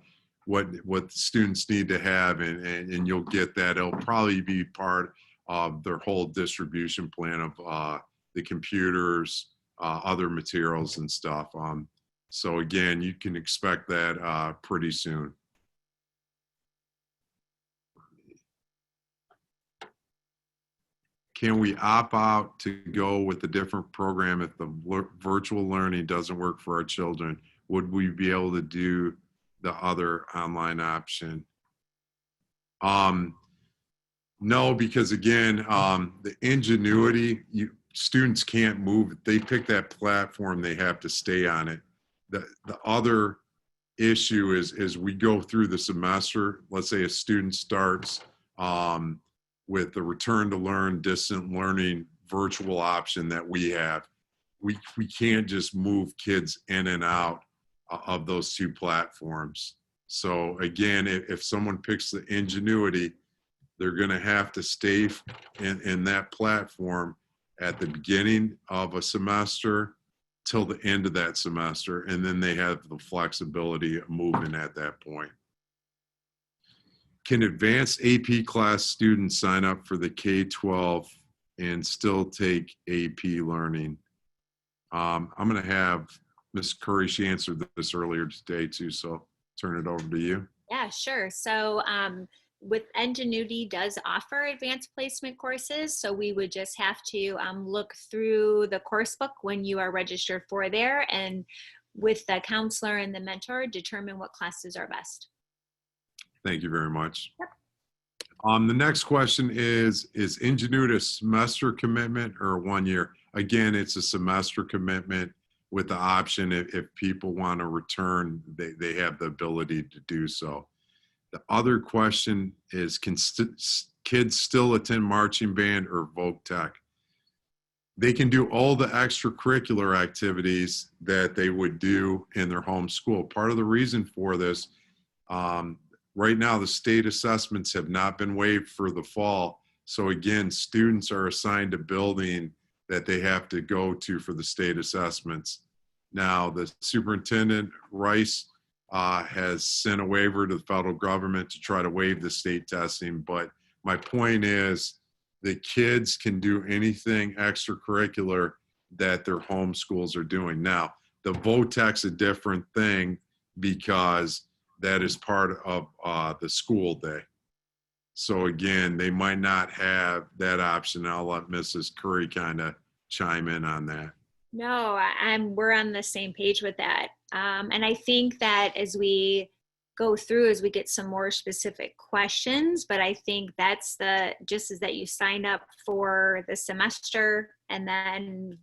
what the students need to have, and you'll get that. It'll probably be part of their whole distribution plan of the computers, other materials and stuff. So again, you can expect that pretty soon. can we opt out to go with a different program if the virtual learning doesn't work for our children? Would we be able to do the other online option? No, because again, the ingenuity, students can't move. If they pick that platform, they have to stay on it. The other issue is we go through the semester. Let's say a student starts with the return to learn, distant learning, virtual option that we have. We can't just move kids in and out of those two platforms. So again, if someone picks the ingenuity, they're going to have to stay in that platform at the beginning of a semester till the end of that semester, and then they have the flexibility of moving at that point. Can advanced AP class students sign up for the K-12 and still take AP learning? I'm going to have Ms. Curry, she answered this earlier today too, so turn it over to you. Yeah, sure. So with Ingenuity does offer advanced placement courses. So we would just have to look through the course book when you are registered for there, and with the counselor and the mentor, determine what classes are best. Thank you very much. Yep. The next question is Ingenuity a semester commitment or 1 year? Again, it's a semester commitment with the option if people want to return, they have the ability to do so. The other question is, can kids still attend marching band or Voc Tech? They can do all the extracurricular activities that they would do in their home school. Part of the reason for this, right now the state assessments have not been waived for the fall. So again, students are assigned a building that they have to go to for the state assessments. Now, the Superintendent Rice has sent a waiver to the federal government to try to waive the state testing. But my point is, the kids can do anything extracurricular that their home schools are doing. Now, the VOTEC's a different thing because that is part of the school day. So again, they might not have that option. I'll let Mrs. Curry kind of chime in on that. No, we're on the same page with that. And I think that as we go through, as we get some more specific questions, but I think that's just is that you sign up for the semester and then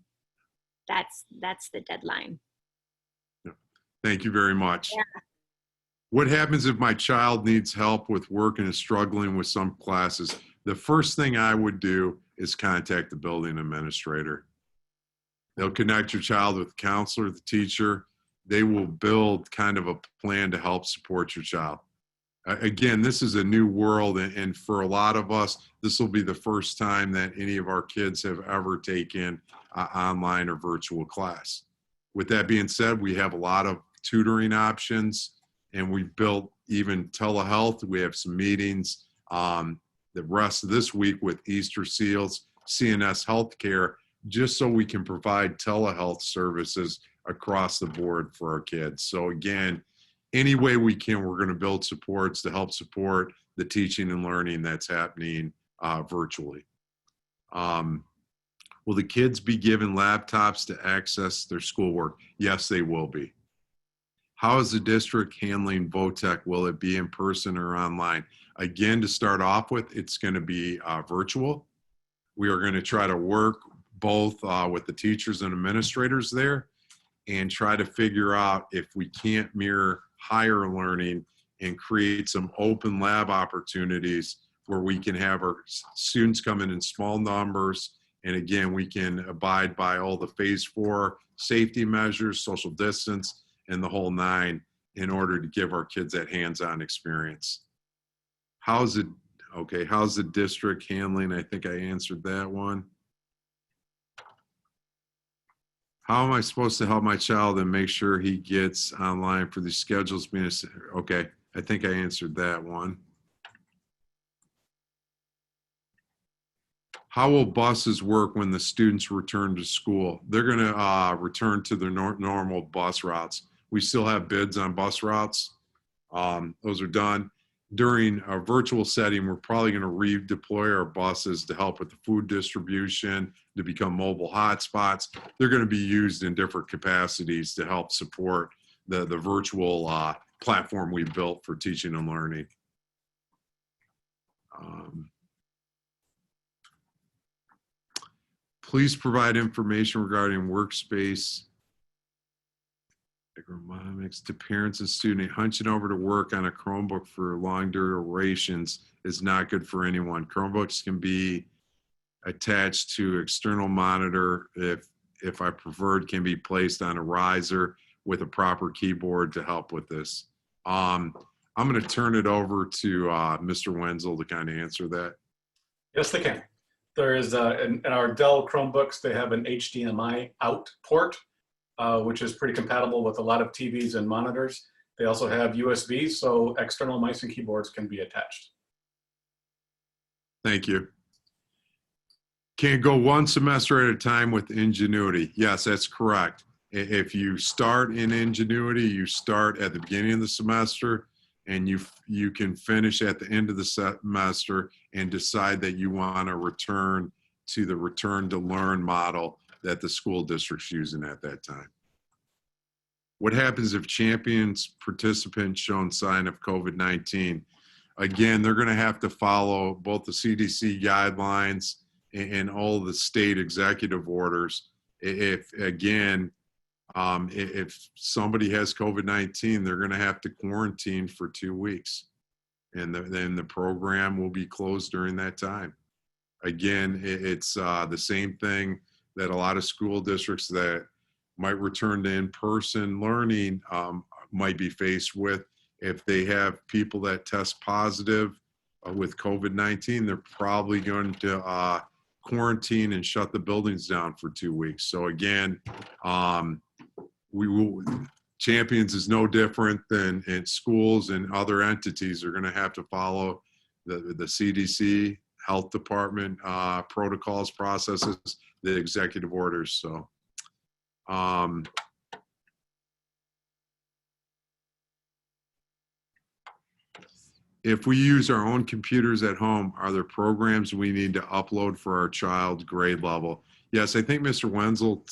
that's the deadline. Thank you very much. Yeah. What happens if my child needs help with work and is struggling with some classes? The first thing I would do is contact the building administrator. They'll connect your child with the counselor, the teacher. They will build kind of a plan to help support your child. Again, this is a new world, and for a lot of us, this will be the first time that any of our kids have ever taken online or virtual class. With that being said, we have a lot of tutoring options, and we've built even telehealth. We have some meetings the rest of this week with Easter Seals, CNS Healthcare, just so we can provide telehealth services across the board for our kids. So again, any way we can, we're going to build supports to help support the teaching and learning that's happening virtually. Will the kids be given laptops to access their schoolwork? Yes, they will be. How is the district handling VOTEC? Will it be in person or online? Again, to start off with, it's going to be virtual. We are going to try to work both with the teachers and administrators there and try to figure out if we can't mirror higher learning and create some open lab opportunities where we can have our students come in small numbers. And again, we can abide by all the phase 4 safety measures, social distance, and the whole 9 in order to give our kids that hands-on experience. How's the district handling? I think I answered that one. How am I supposed to help my child and make sure he gets online for these schedules? Okay, I think I answered that one. How will buses work when the students return to school? They're going to return to their normal bus routes. We still have bids on bus routes. Those are done. during a virtual setting, we're probably going to redeploy our buses to help with the food distribution, to become mobile hotspots. They're going to be used in different capacities to help support the virtual platform we built for teaching and learning. Please provide information regarding workspace ergonomics to parents and students. Hunching over to work on a Chromebook for long durations is not good for anyone. Chromebooks can be attached to external monitor. If I preferred, can be placed on a riser with a proper keyboard to help with this. I'm going to turn it over to Mr. Wenzel to kind of answer that. Yes, they can. There is, in our Dell Chromebooks, they have an HDMI out port, which is pretty compatible with a lot of TVs and monitors. They also have USB, so external mice and keyboards can be attached. Thank you. Can go one semester at a time with Ingenuity. Yes, that's correct. If you start in Ingenuity, you start at the beginning of the semester, and you can finish at the end of the semester and decide that you want to return to the return to learn model that the school district's using at that time. What happens if champions participants shown sign of COVID-19? Again, they're going to have to follow both the CDC guidelines and all the state executive orders. If somebody has COVID-19, they're going to have to quarantine for 2 weeks, and then the program will be closed during that time. Again, it's the same thing that a lot of school districts that might return to in-person learning might be faced with. If they have people that test positive with COVID-19, they're probably going to quarantine and shut the buildings down for 2 weeks. So again, Champions is no different than in schools, and other entities are going to have to follow the CDC, health department protocols, processes, the executive orders. So if we use our own computers at home, are there programs we need to upload for our child's grade level? Yes, I think Mr. Wenzel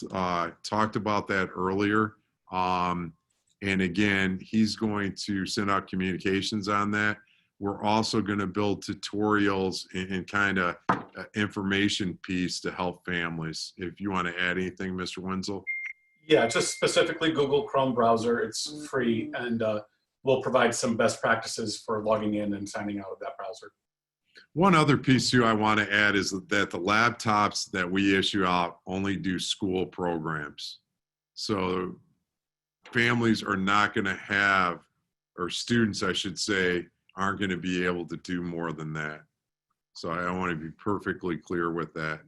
talked about that earlier. And again, he's going to send out communications on that. We're also going to build tutorials and kind of information piece to help families. If you want to add anything, Mr. Wenzel. Yeah, just specifically Google Chrome browser. It's free, and we'll provide some best practices for logging in and signing out of that browser. One other piece too I want to add is that the laptops that we issue out only do school programs. So families are not going to have, or students I should say, aren't going to be able to do more than that. So I want to be perfectly clear with that.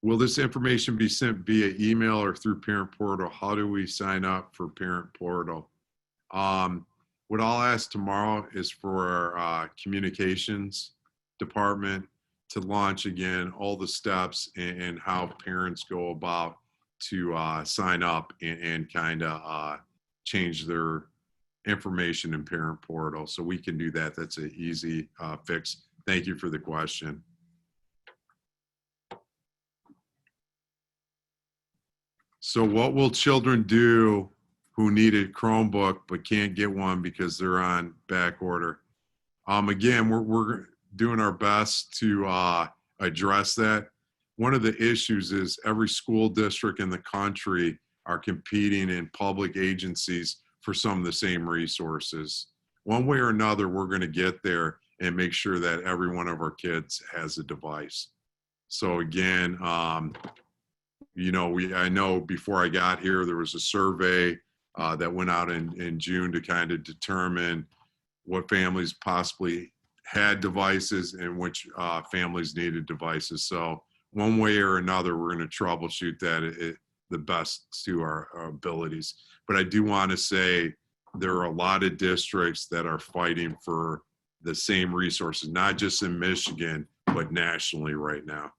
Will this information be sent via email or through Parent Portal? How do we sign up for Parent Portal? What I'll ask tomorrow is for our communications department to launch again all the steps and how parents go about to sign up and kind of change their information in Parent Portal. So we can do that. That's an easy fix. Thank you for the question. So what will children do who need a Chromebook but can't get one because they're on back order? Again, we're doing our best to address that. One of the issues is every school district in the country are competing in public agencies for some of the same resources. One way or another, we're going to get there and make sure that every one of our kids has a device. So again, you know, I know before I got here, there was a survey that went out in June to kind of determine what families possibly had devices and which families needed devices. So one way or another, we're going to troubleshoot that the best to our abilities. But I do want to say there are a lot of districts that are fighting for the same resources, not just in Michigan, but nationally right now.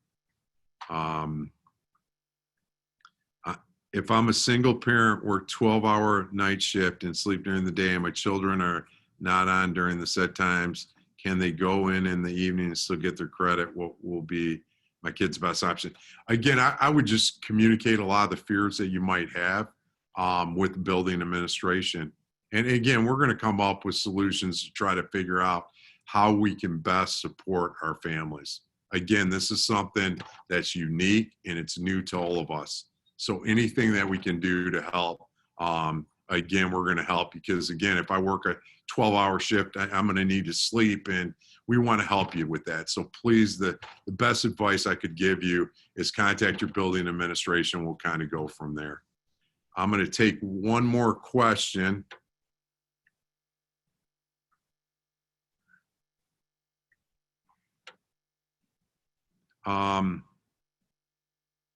if I'm a single parent, work 12-hour night shift and sleep during the day, and my children are not on during the set times, can they go in the evening and still get their credit? What will be my kid's best option? Again, I would just communicate a lot of the fears that you might have with building administration. And again, we're going to come up with solutions to try to figure out how we can best support our families. Again, this is something that's unique and it's new to all of us. So anything that we can do to help, again, we're going to help, because again, if I work a 12-hour shift, I'm going to need to sleep, and we want to help you with that. So please, the best advice I could give you is contact your building administration. We'll kind of go from there. I'm going to take one more question.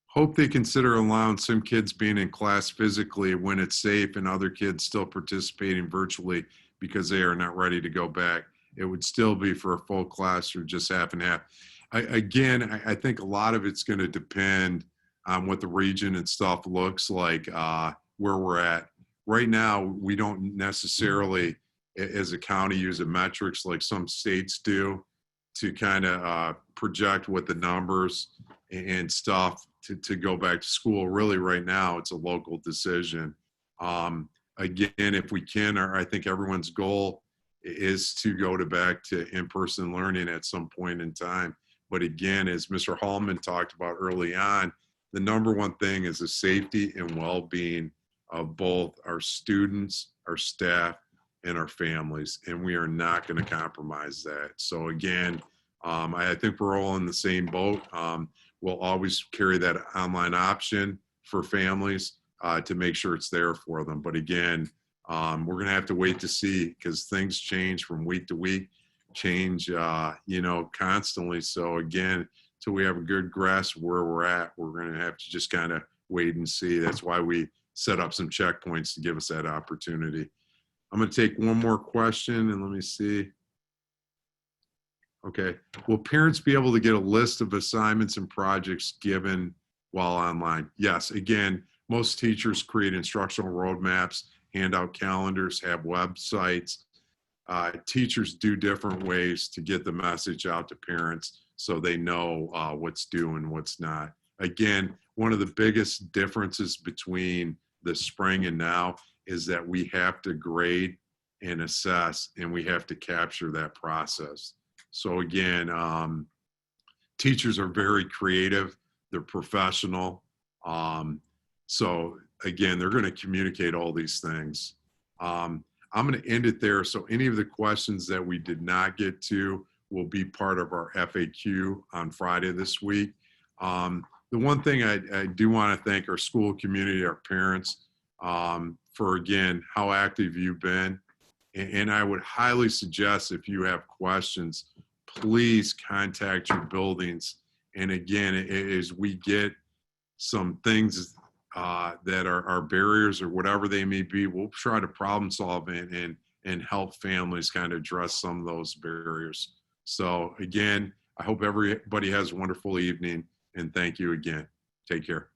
Hope they consider allowing some kids being in class physically when it's safe and other kids still participating virtually because they are not ready to go back. It would still be for a full class or just half and half. I think a lot of it's going to depend on what the region and stuff looks like, where we're at. Right now, we don't necessarily, as a county, use the metrics like some states do to kind of project what the numbers and stuff to go back to school. Really, right now, it's a local decision. Again, if we can, I think everyone's goal is to go back to in-person learning at some point in time. But again, as Mr. Hallman talked about early on, the number one thing is the safety and well-being of both our students, our staff, and our families. And we are not going to compromise that. So again, I think we're all in the same boat. We'll always carry that online option for families to make sure it's there for them. But again, we're going to have to wait to see, because things change from week to week, change, constantly. So again, till we have a good grasp of where we're at, we're going to have to just kind of wait and see. That's why we set up some checkpoints to give us that opportunity. I'm going to take one more question, and let me see. Okay. Will parents be able to get a list of assignments and projects given while online? Yes. Again, most teachers create instructional roadmaps, hand out calendars, have websites. Teachers do different ways to get the message out to parents so they know what's due and what's not. Again, one of the biggest differences between the spring and now is that we have to grade and assess, and we have to capture that process. So again, teachers are very creative. They're professional. So again, they're going to communicate all these things. I'm going to end it there. So any of the questions that we did not get to will be part of our FAQ on Friday this week. The one thing I do want to thank our school community, our parents, for, again, how active you've been. And I would highly suggest, if you have questions, please contact your buildings. And again, as we get some things that are barriers or whatever they may be, we'll try to problem solve and help families kind of address some of those barriers. So again, I hope everybody has a wonderful evening, and thank you again. Take care.